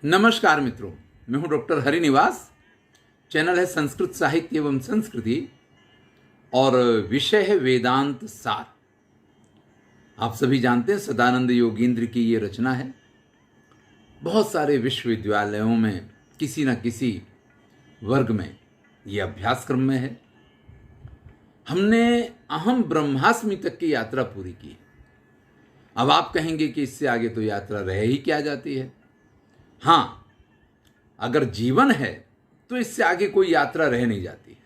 नमस्कार मित्रों, मैं हूं डॉक्टर हरिनिवास। चैनल है संस्कृत साहित्य एवं संस्कृति और विषय है वेदांत सार। आप सभी जानते हैं सदानंद योगींद्र की ये रचना है। बहुत सारे विश्वविद्यालयों में किसी न किसी वर्ग में ये अभ्यासक्रम में है। हमने अहम ब्रह्मास्मि तक की यात्रा पूरी की है। अब आप कहेंगे कि इससे आगे तो यात्रा रह ही क्या जाती है। हाँ, अगर जीवन है तो इससे आगे कोई यात्रा रह नहीं जाती है।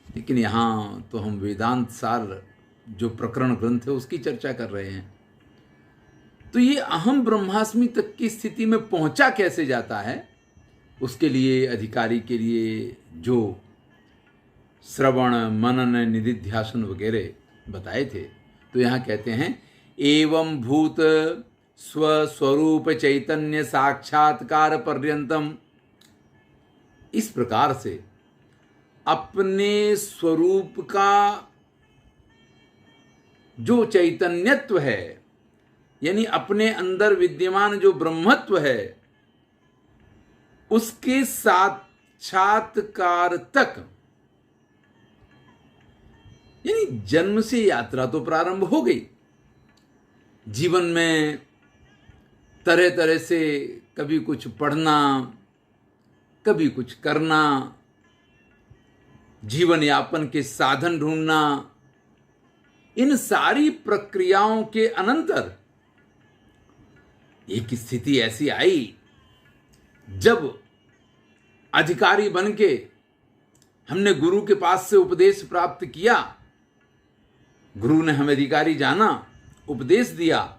लेकिन यहाँ तो हम वेदांत सार जो प्रकरण ग्रंथ है उसकी चर्चा कर रहे हैं। तो ये अहम ब्रह्मास्मि तक की स्थिति में पहुंचा कैसे जाता है, उसके लिए अधिकारी के लिए जो श्रवण मनन निधिध्यासन वगैरह बताए थे, तो यहाँ कहते हैं एवं भूत स्वस्वरूप चैतन्य साक्षात्कार पर्यंतम। इस प्रकार से अपने स्वरूप का जो चैतन्यत्व है, यानी अपने अंदर विद्यमान जो ब्रह्मत्व है, उसके साक्षात्कार तक, यानी जन्म से यात्रा तो प्रारंभ हो गई। जीवन में तरह तरह से कभी कुछ पढ़ना, कभी कुछ करना, जीवन यापन के साधन ढूंढना, इन सारी प्रक्रियाओं के अनंतर एक स्थिति ऐसी आई जब अधिकारी बन के हमने गुरु के पास से उपदेश प्राप्त किया। गुरु ने हमें अधिकारी जाना, उपदेश दिया,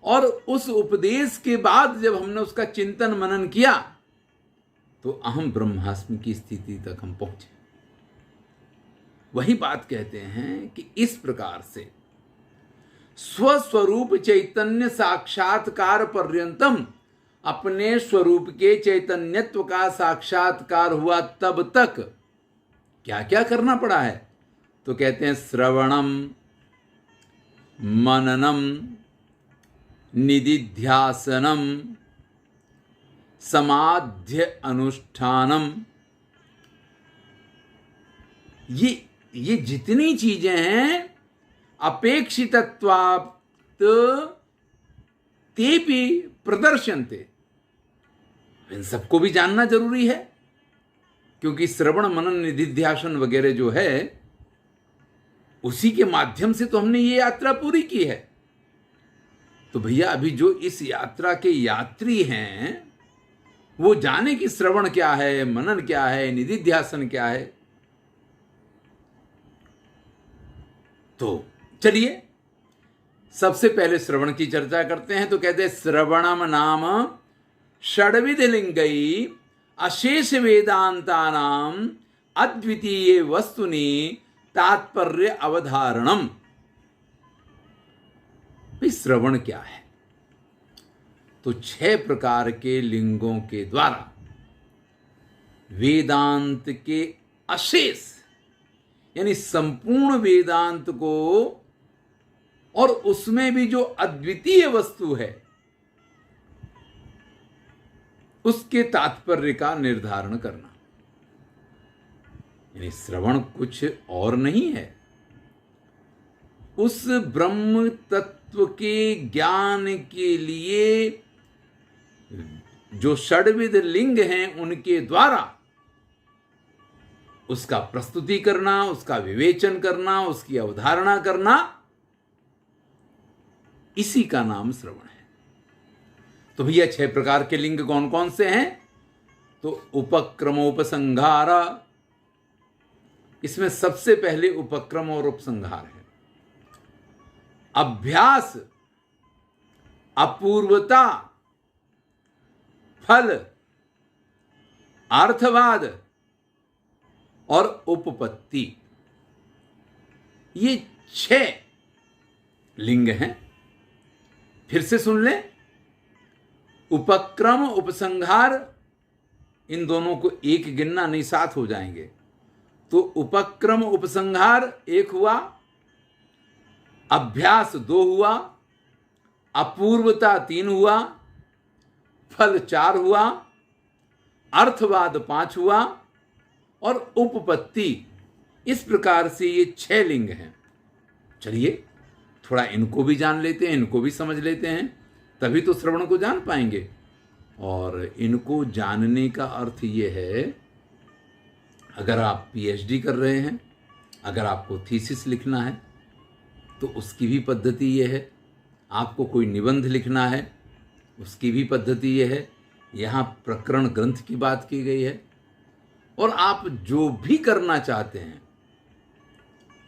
और उस उपदेश के बाद जब हमने उसका चिंतन मनन किया तो अहम ब्रह्मास्मि की स्थिति तक हम पहुंचे। वही बात कहते हैं कि इस प्रकार से स्वस्वरूप चैतन्य साक्षात्कार पर्यंतम, अपने स्वरूप के चैतन्यत्व का साक्षात्कार हुआ तब तक क्या क्या करना पड़ा है। तो कहते हैं श्रवणम मननम निदिध्यासनम समाध्य अनुष्ठानम। ये जितनी चीजें हैं अपेक्षितत्वात् तेपि प्रदर्शन्ते, इन सबको भी जानना जरूरी है, क्योंकि श्रवण मनन निदिध्यासन वगैरह जो है उसी के माध्यम से तो हमने ये यात्रा पूरी की है। तो भैया अभी जो इस यात्रा के यात्री हैं वो जाने कि श्रवण क्या है, मनन क्या है, निधिध्यासन क्या है। तो चलिए सबसे पहले श्रवण की चर्चा करते हैं। तो कहते हैं श्रवणम नाम षड्विध लिंगई अशेष वेदांतानाम अद्वितीय वस्तुनि तात्पर्य अवधारणम। श्रवण क्या है? तो 6 प्रकार के लिंगों के द्वारा वेदांत के अशेष, यानी संपूर्ण वेदांत को, और उसमें भी जो अद्वितीय वस्तु है उसके तात्पर्य का निर्धारण करना। यानी श्रवण कुछ और नहीं है, उस ब्रह्म तत्व के ज्ञान के लिए जो षड्विध लिंग हैं उनके द्वारा उसका प्रस्तुति करना, उसका विवेचन करना, उसकी अवधारणा करना, इसी का नाम श्रवण है। तो भैया 6 प्रकार के लिंग कौन कौन से हैं? तो उपक्रमोपसंहार, इसमें सबसे पहले उपक्रम और उपसंहार है। अभ्यास, अपूर्वता, फल, अर्थवाद और उपपत्ति, ये 6 लिंग हैं। फिर से सुन लें, उपक्रम उपसंहार, इन दोनों को एक गिनना नहीं, 7 हो जाएंगे। तो उपक्रम उपसंहार 1 हुआ, अभ्यास 2 हुआ, अपूर्वता 3 हुआ, फल 4 हुआ, अर्थवाद 5 हुआ और उपपत्ति, इस प्रकार से ये 6 लिंग हैं। चलिए थोड़ा इनको भी जान लेते हैं, इनको भी समझ लेते हैं, तभी तो श्रवण को जान पाएंगे। और इनको जानने का अर्थ ये है, अगर आप पीएचडी कर रहे हैं, अगर आपको थीसिस लिखना है तो उसकी भी पद्धति ये है, आपको कोई निबंध लिखना है उसकी भी पद्धति ये है, यहाँ प्रकरण ग्रंथ की बात की गई है। और आप जो भी करना चाहते हैं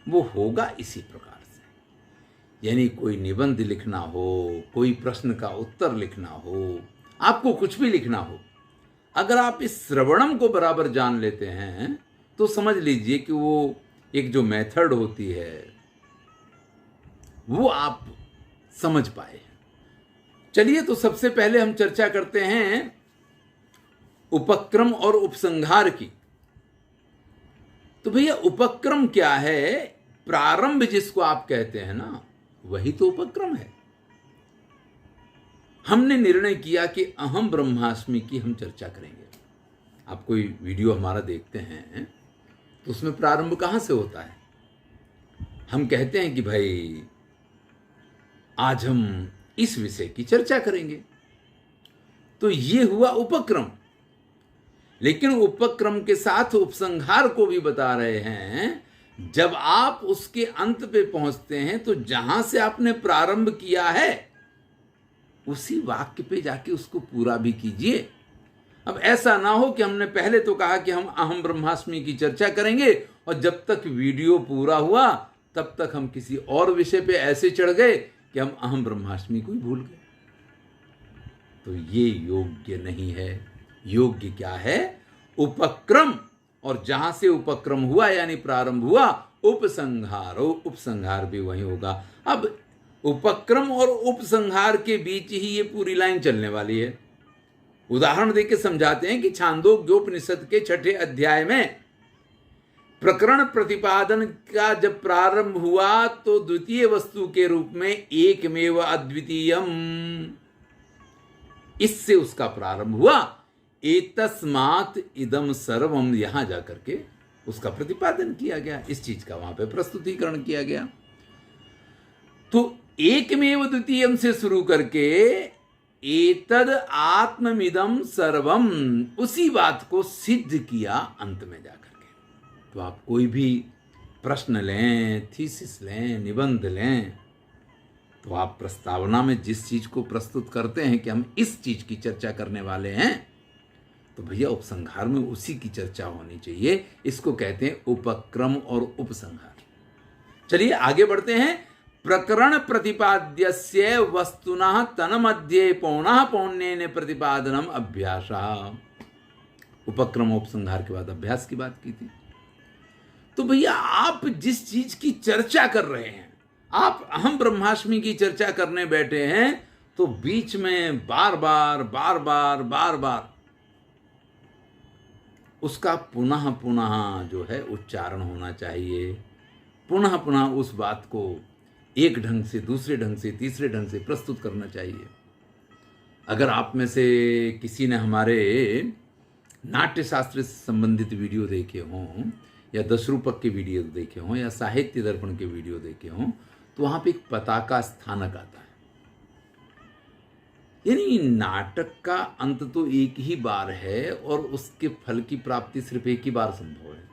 वो होगा इसी प्रकार से। यानी कोई निबंध लिखना हो, कोई प्रश्न का उत्तर लिखना हो, आपको कुछ भी लिखना हो, अगर आप इस श्रवणम को बराबर जान लेते हैं तो समझ लीजिए कि वो एक जो मेथड होती है वो आप समझ पाए। चलिए तो सबसे पहले हम चर्चा करते हैं उपक्रम और उपसंहार की। तो भैया उपक्रम क्या है? प्रारंभ जिसको आप कहते हैं ना, वही तो उपक्रम है। हमने निर्णय किया कि अहम ब्रह्मास्मि की हम चर्चा करेंगे। आप कोई वीडियो हमारा देखते हैं तो उसमें प्रारंभ कहां से होता है? हम कहते हैं कि भाई आज हम इस विषय की चर्चा करेंगे, तो ये हुआ उपक्रम। लेकिन उपक्रम के साथ उपसंहार को भी बता रहे हैं। जब आप उसके अंत पे पहुंचते हैं तो जहां से आपने प्रारंभ किया है उसी वाक्य पे जाके उसको पूरा भी कीजिए। अब ऐसा ना हो कि हमने पहले तो कहा कि हम अहम ब्रह्मास्मि की चर्चा करेंगे और जब तक वीडियो पूरा हुआ तब तक हम किसी और विषय पे ऐसे चढ़ गए कि हम अहम ब्रह्मास्मि को ही भूल गए। तो ये योग्य नहीं है। योग्य क्या है? उपक्रम, और जहां से उपक्रम हुआ यानी प्रारंभ हुआ, उपसंहार, उपसंहार भी वही होगा। अब उपक्रम और उपसंहार के बीच ही ये पूरी लाइन चलने वाली है। उदाहरण देके समझाते हैं कि छांदोग्योपनिषद के 6ठे अध्याय में प्रकरण प्रतिपादन का जब प्रारंभ हुआ तो द्वितीय वस्तु के रूप में एकमेव अद्वितीयम, इससे उसका प्रारंभ हुआ। एतस्मात् इदम सर्वम, यहां जाकर के उसका प्रतिपादन किया गया, इस चीज का वहां पे प्रस्तुतिकरण किया गया। तो एकमेव द्वितीयम से शुरू करके एतद आत्ममिदम सर्वम, उसी बात को सिद्ध किया अंत में जाकर के। तो आप कोई भी प्रश्न लें, थीसिस लें, निबंध लें, तो आप प्रस्तावना में जिस चीज को प्रस्तुत करते हैं कि हम इस चीज की चर्चा करने वाले हैं, तो भैया उपसंहार में उसी की चर्चा होनी चाहिए। इसको कहते हैं उपक्रम और उपसंहार। चलिए आगे बढ़ते हैं। प्रकरण प्रतिपाद्यस्य वस्तुनः तन्मध्ये पौनः पौन्येन प्रतिपादनम अभ्यासः। उपक्रम उपसंहार के बाद अभ्यास की बात की थी। तो भैया आप जिस चीज की चर्चा कर रहे हैं, आप अहम ब्रह्मास्मि की चर्चा करने बैठे हैं, तो बीच में बार बार उसका पुनः पुनः जो है उच्चारण होना चाहिए। पुनः पुनः उस बात को एक ढंग से, दूसरे ढंग से, तीसरे ढंग से प्रस्तुत करना चाहिए। अगर आप में से किसी ने हमारे नाट्य शास्त्र से संबंधित वीडियो देखे हों, या 10 रूपक के वीडियो देखे हों, या साहित्य दर्पण के वीडियो देखे हों, तो वहां पे एक पताका स्थानक आता है। यानी नाटक का अंत तो एक ही बार है और उसके फल की प्राप्ति सिर्फ एक ही बार संभव है,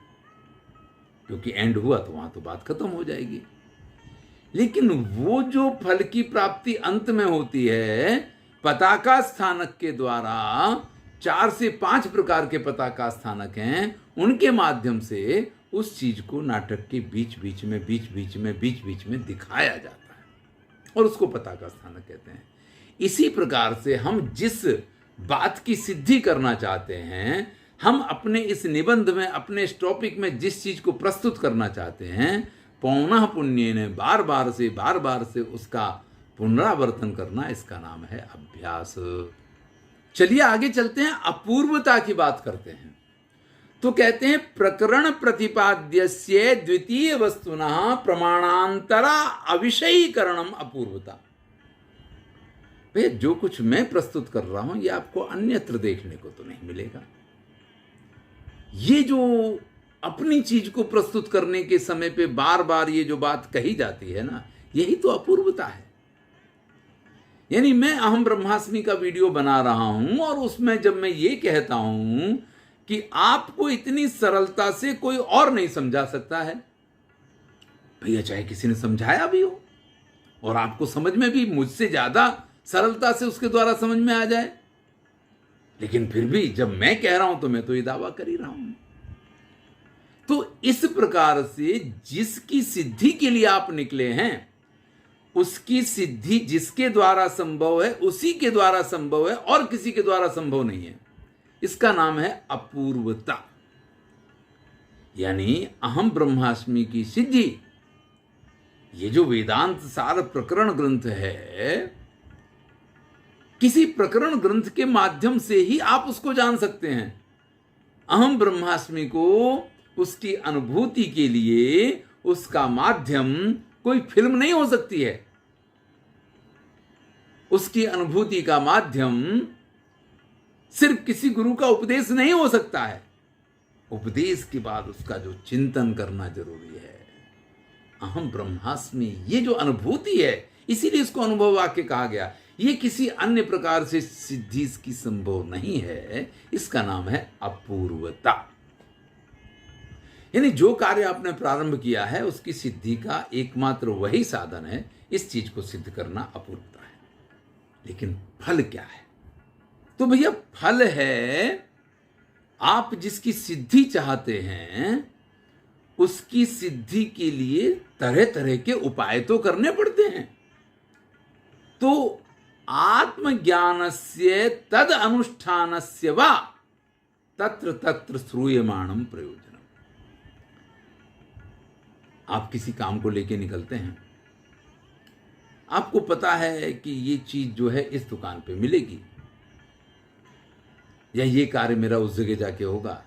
क्योंकि एंड हुआ तो वहां तो बात खत्म हो जाएगी। लेकिन वो जो फल की प्राप्ति अंत में होती है, पताका स्थानक के द्वारा 4 से 5 प्रकार के पताका स्थानक हैं, उनके माध्यम से उस चीज को नाटक के बीच बीच में दिखाया जाता है और उसको पताका स्थानक कहते हैं। इसी प्रकार से हम जिस बात की सिद्धि करना चाहते हैं, हम अपने इस निबंध में, अपने इस टॉपिक में जिस चीज को प्रस्तुत करना चाहते हैं, पौनः पुण्येन, बार बार से उसका पुनरावर्तन करना, इसका नाम है अभ्यास। चलिए आगे चलते हैं, अपूर्वता की बात करते हैं। तो कहते हैं प्रकरण प्रतिपाद्यस्य द्वितीय वस्तुनः प्रमाणांतरा अविषयीकरणम अपूर्वता। भैया जो कुछ मैं प्रस्तुत कर रहा हूं ये आपको अन्यत्र देखने को तो नहीं मिलेगा। ये जो अपनी चीज को प्रस्तुत करने के समय पे बार बार ये जो बात कही जाती है ना, यही तो अपूर्वता है। यानी मैं अहम ब्रह्मास्मि का वीडियो बना रहा हूं और उसमें जब मैं ये कहता हूं कि आपको इतनी सरलता से कोई और नहीं समझा सकता है, भैया चाहे किसी ने समझाया भी हो और आपको समझ में भी मुझसे ज्यादा सरलता से उसके द्वारा समझ में आ जाए, लेकिन फिर भी जब मैं कह रहा हूं तो मैं तो ये दावा कर ही रहा हूं। तो इस प्रकार से जिसकी सिद्धि के लिए आप निकले हैं, उसकी सिद्धि जिसके द्वारा संभव है उसी के द्वारा संभव है और किसी के द्वारा संभव नहीं है। इसका नाम है अपूर्वता। यानी अहम ब्रह्मास्मि की सिद्धि, ये जो वेदांत सार प्रकरण ग्रंथ है, किसी प्रकरण ग्रंथ के माध्यम से ही आप उसको जान सकते हैं। अहम ब्रह्मास्मि को उसकी अनुभूति के लिए उसका माध्यम कोई फिल्म नहीं हो सकती है। उसकी अनुभूति का माध्यम सिर्फ किसी गुरु का उपदेश नहीं हो सकता है। उपदेश के बाद उसका जो चिंतन करना जरूरी है। अहम ब्रह्मास्मि ये जो अनुभूति है, इसीलिए इसको अनुभव वाक्य कहा गया। ये किसी अन्य प्रकार से सिद्धि की संभव नहीं है। इसका नाम है अपूर्वता। यानी जो कार्य आपने प्रारंभ किया है उसकी सिद्धि का एकमात्र वही साधन है। इस चीज को सिद्ध करना अपूर्वता है। लेकिन फल क्या है? तो भैया फल है, आप जिसकी सिद्धि चाहते हैं उसकी सिद्धि के लिए तरह तरह के उपाय तो करने पड़ते हैं। तो आत्मज्ञानस्य तद अनुष्ठानस्य वा तत्र तत्र श्रूयमाणम प्रयोजनम। आप किसी काम को लेके निकलते हैं, आपको पता है कि ये चीज जो है इस दुकान पे मिलेगी या ये कार्य मेरा उस जगह जाके होगा,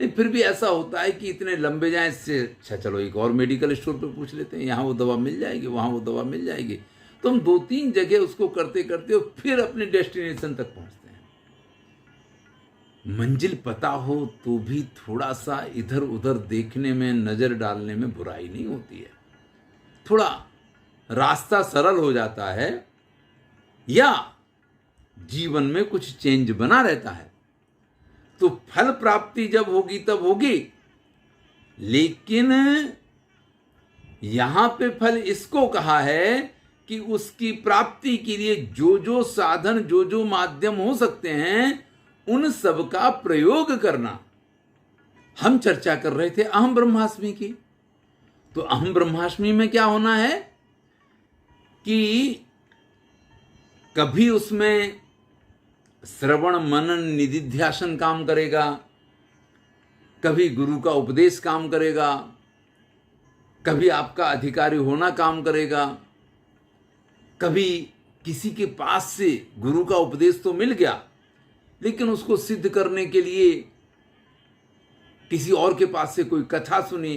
लेकिन फिर भी ऐसा होता है कि इतने लंबे जाएं, इससे अच्छा चलो एक और मेडिकल स्टोर पे पूछ लेते हैं, यहाँ वो दवा मिल जाएगी, वहाँ वो दवा मिल जाएगी। तो हम 2-3 जगह उसको करते करते फिर अपने डेस्टिनेशन तक पहुंचते हैं। मंजिल पता हो तो भी थोड़ा सा इधर उधर देखने में, नजर डालने में बुराई नहीं होती है। थोड़ा रास्ता सरल हो जाता है या जीवन में कुछ चेंज बना रहता है। तो फल प्राप्ति जब होगी तब होगी, लेकिन यहां पे फल इसको कहा है कि उसकी प्राप्ति के लिए जो जो साधन, जो जो माध्यम हो सकते हैं, उन सब का प्रयोग करना। हम चर्चा कर रहे थे अहम ब्रह्मास्मि की। तो अहम ब्रह्मास्मि में क्या होना है कि कभी उसमें श्रवण मनन निधिध्यासन काम करेगा, कभी गुरु का उपदेश काम करेगा, कभी आपका अधिकारी होना काम करेगा, कभी किसी के पास से गुरु का उपदेश तो मिल गया लेकिन उसको सिद्ध करने के लिए किसी और के पास से कोई कथा सुनी,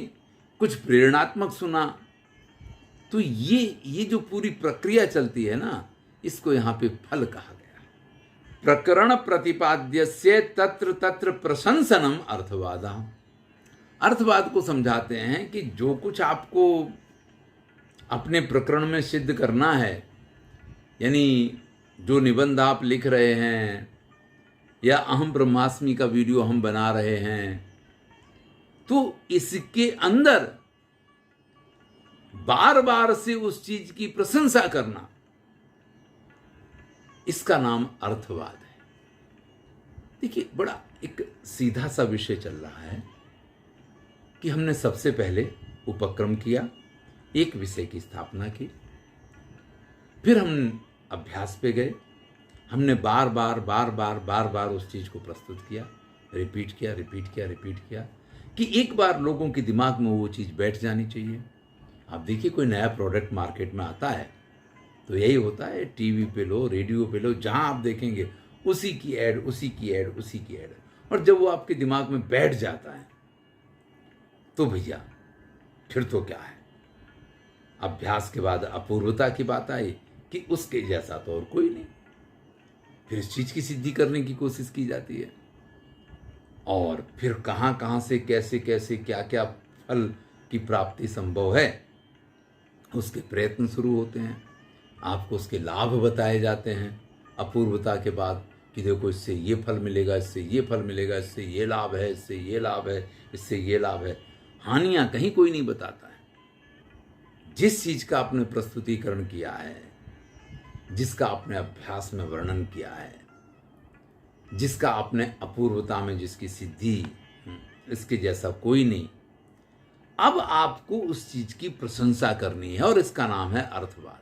कुछ प्रेरणात्मक सुना। तो ये जो पूरी प्रक्रिया चलती है ना, इसको यहां पे फल कहा गया। प्रकरण प्रतिपाद्यस्य तत्र तत्र प्रशंसनम अर्थवादा। अर्थवाद को समझाते हैं कि जो कुछ आपको अपने प्रकरण में सिद्ध करना है, यानी जो निबंध आप लिख रहे हैं या अहम ब्रह्मास्मि का वीडियो हम बना रहे हैं, तो इसके अंदर बार बार से उस चीज की प्रशंसा करना, इसका नाम अर्थवाद है। देखिए, बड़ा एक सीधा सा विषय चल रहा है कि हमने सबसे पहले उपक्रम किया, एक विषय की स्थापना की, फिर हम अभ्यास पे गए, हमने बार बार उस चीज को प्रस्तुत किया, रिपीट किया कि एक बार लोगों के दिमाग में वो चीज बैठ जानी चाहिए। आप देखिए, कोई नया प्रोडक्ट मार्केट में आता है तो यही होता है, टीवी पे लो, रेडियो पे लो, जहां आप देखेंगे उसी की ऐड। और जब वो आपके दिमाग में बैठ जाता है तो भैया फिर तो क्या है, अभ्यास के बाद अपूर्वता की बात आई कि उसके जैसा तो और कोई नहीं। फिर इस चीज की सिद्धि करने की कोशिश की जाती है, और फिर कहाँ कहाँ से कैसे कैसे क्या क्या फल की प्राप्ति संभव है उसके प्रयत्न शुरू होते हैं। आपको उसके लाभ बताए जाते हैं अपूर्वता के बाद, कि देखो इससे ये फल मिलेगा, इससे ये फल मिलेगा, इससे ये लाभ है, इससे ये लाभ है, इससे ये लाभ है। हानियां कहीं कोई नहीं बताता है। जिस चीज का आपने प्रस्तुतिकरण किया है, जिसका आपने अभ्यास में वर्णन किया है, जिसका आपने अपूर्वता में जिसकी सिद्धि, इसके जैसा कोई नहीं, अब आपको उस चीज की प्रशंसा करनी है, और इसका नाम है अर्थवाद।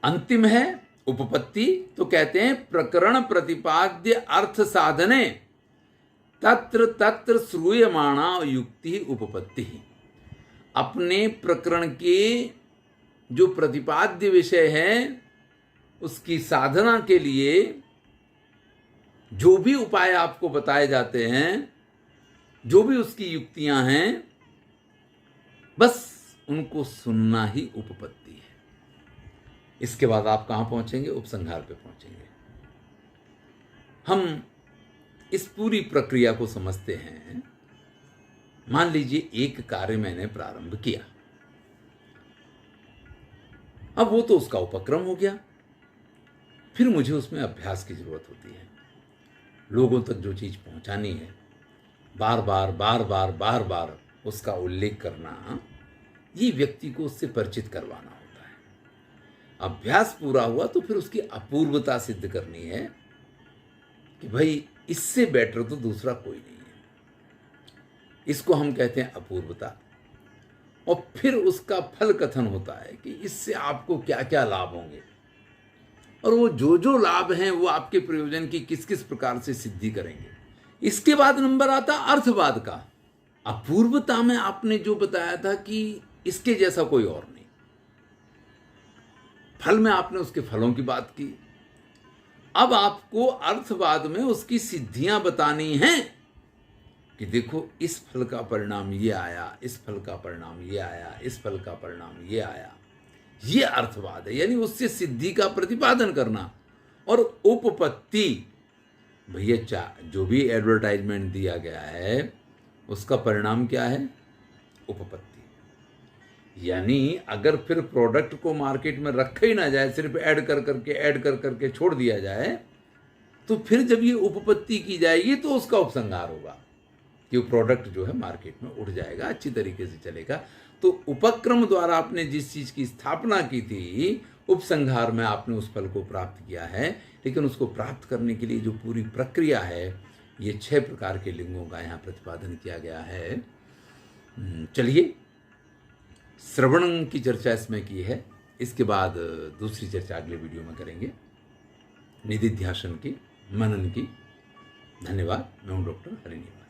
अंतिम है उपपत्ति। तो कहते हैं प्रकरण प्रतिपाद्य अर्थ साधने तत्र तत्र श्रूयमाणा युक्ति उपपत्ति। अपने प्रकरण के जो प्रतिपाद्य विषय है उसकी साधना के लिए जो भी उपाय आपको बताए जाते हैं, जो भी उसकी युक्तियां हैं, बस उनको सुनना ही उपपत्ति है। इसके बाद आप कहां पहुंचेंगे? उपसंहार पे पहुंचेंगे। हम इस पूरी प्रक्रिया को समझते हैं। मान लीजिए एक कार्य मैंने प्रारंभ किया, अब वो तो उसका उपक्रम हो गया, फिर मुझे उसमें अभ्यास की जरूरत होती है। लोगों तक जो चीज पहुंचानी है, बार बार उसका उल्लेख करना, ये व्यक्ति को उससे परिचित करवाना होता है। अभ्यास पूरा हुआ तो फिर उसकी अपूर्वता सिद्ध करनी है कि भाई इससे बेटर तो दूसरा कोई नहीं है। इसको हम कहते हैं अपूर्वता। और फिर उसका फल कथन होता है कि इससे आपको क्या क्या लाभ होंगे, और वो जो लाभ हैं वो आपके प्रयोजन की किस किस प्रकार से सिद्धि करेंगे। इसके बाद नंबर आता अर्थवाद का। अपूर्वता में आपने जो बताया था कि इसके जैसा कोई और नहीं, फल में आपने उसके फलों की बात की। अब आपको अर्थवाद में उसकी सिद्धियां बतानी हैं कि देखो इस फल का परिणाम ये आया, इस फल का परिणाम ये आया, इस फल का परिणाम ये आया। ये अर्थवाद है, यानी उससे सिद्धि का प्रतिपादन करना। और उपपत्ति, भैया जो भी एडवर्टाइजमेंट दिया गया है उसका परिणाम क्या है? उपपत्ति। यानी अगर फिर प्रोडक्ट को मार्केट में रखा ही ना जाए, सिर्फ ऐड कर करके छोड़ दिया जाए, तो फिर जब ये उपपत्ति की जाएगी तो उसका उपसंहार होगा कि वो प्रोडक्ट जो है मार्केट में उठ जाएगा, अच्छी तरीके से चलेगा। तो उपक्रम द्वारा आपने जिस चीज की स्थापना की थी, उपसंहार में आपने उस फल को प्राप्त किया है। लेकिन उसको प्राप्त करने के लिए जो पूरी प्रक्रिया है, ये 6 प्रकार के लिंगों का यहाँ प्रतिपादन किया गया है। चलिए, श्रवण की चर्चा इसमें की है, इसके बाद दूसरी चर्चा अगले वीडियो में करेंगे, निधिध्यासन की, मनन की। धन्यवाद। मैं हूँ डॉक्टर हरिनिवास।